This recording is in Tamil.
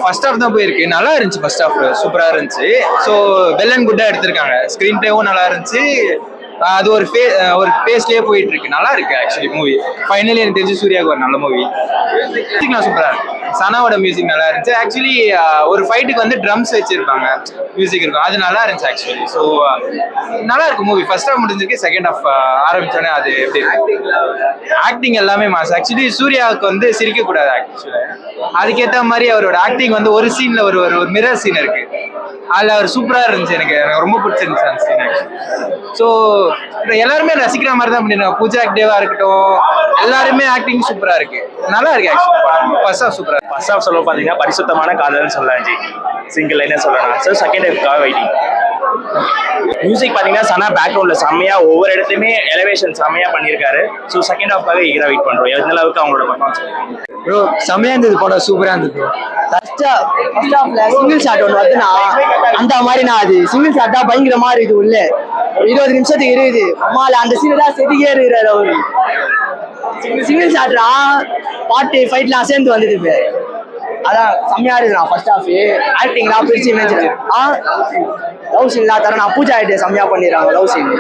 ஃபர்ஸ்ட் ஹாஃப் தான் போயிருக்கு. நல்லா இருந்துச்சு. ஃபர்ஸ்ட் ஹாஃப் சூப்பரா இருந்துச்சு. ஸோ வெல் அண்ட் குட்டா எடுத்திருக்காங்க. ஸ்கிரீன் பிளேவும் நல்லா இருந்துச்சு. அது ஒரு பேஸ்லயே போயிட்டு இருக்கு. நல்லா இருக்கு ஆக்சுவலி மூவி. ஃபைனலி எனக்கு தெரிஞ்சு சூர்யாவுக்கு ஒரு நல்ல மூவி. மியூசிக்லாம் சூப்பரா இருக்கு. சனாவோட மியூசிக் நல்லா இருந்துச்சு. ஆக்சுவலி ஒரு ஃபைட்டுக்கு வந்து ட்ரம்ஸ் வச்சிருப்பாங்க, மியூசிக் இருக்கும். அது நல்லா இருந்துச்சு ஆக்சுவலி. ஸோ நல்லா இருக்கு மூவி. ஃபர்ஸ்ட் ஹாஃப் முடிஞ்சிருக்கு. செகண்ட் ஹாஃப் ஆரம்பிச்சோன்னே அது எப்படி ஆக்டிங் எல்லாமே மாஸ். ஆக்சுவலி சூர்யாவுக்கு வந்து சிரிக்க கூடாது. ஆக்சுவலி அதுக்கேற்ற மாதிரி அவரோட ஆக்டிங் வந்து ஒரு சீன்ல ஒரு மிரர் சீன் இருக்கு. அதில் அவர் சூப்பரா இருந்துச்சு. எனக்கு ரொம்ப பிடிச்சிருந்துச்சு அந்த சீன் ஆக்சுவலி. ஸோ எல்லாருமே ரசிக்கிற மாதிரி தான் பண்ணிருக்காங்க. பூஜா ஆக்டேவா இருக்கட்டும், எல்லாருமே ஆக்டிங் சூப்பரா இருக்கு. நல்லா இருக்கு ஆக்சுவலி. ஃபர்ஸ்ட் ஹாஃப் சூப்பரா இருக்கு. ஃபர்ஸ்ட் ஹாஃப் சொல்ல பார்த்தீங்கன்னா பரிசுத்தமான காதல்னு சொல்லலாம் ஜி. சிங்கிள் லைனே சொல்லலாம். ஸோ செகண்ட் ஹாஃப்காக வெயிட்டிங். மியூசிக் பார்த்தீங்கன்னா சனா பேக்ரவுண்டில் செம்மையாக ஒவ்வொரு இடத்துலையுமே எலவேஷன் செம்மையாக பண்ணியிருக்காரு. ஸோ செகண்ட் ஹாஃப்காக ஈகராக வெயிட் பண்ணுறோம். எந்த அளவுக்கு அவங்களோட பர்ஃபார்மன்ஸ் ப்ரோ செம்மையா இருந்தது. படம் சூப்பரா இருந்தது ப்ரோ. ஃபர்ஸ்ட் ஹாஃப்ல சிங்கிள் ஷாட் ஒன்று வருதுன்னா அந்த மாதிரி நான் அது சிங்கிள் ஷாட் தான் பயங்கரமா இருக்குது. உள்ள 20 நிமிஷத்துக்கு இருக்குது. அம்மால அந்த சீனை தான் செதுக்கே இருக்கிறாரு அவரு. சிங்கிள் ஷாட்ரா பாட்டு ஃபைட்லாம் சேர்ந்து வந்தது இப்போ. அதான் செம்மையா இருக்குண்ணா. ஃபர்ஸ்ட் ஹாஃப் ஆக்டிங்லாம் பிரிச்சு மேய்ச்சிருக்கேன். லவ் சீன்லாம் தர நான் பூஜா ஆகிட்டு செம்மையா பண்ணிடுறாங்க லவ் சீன்.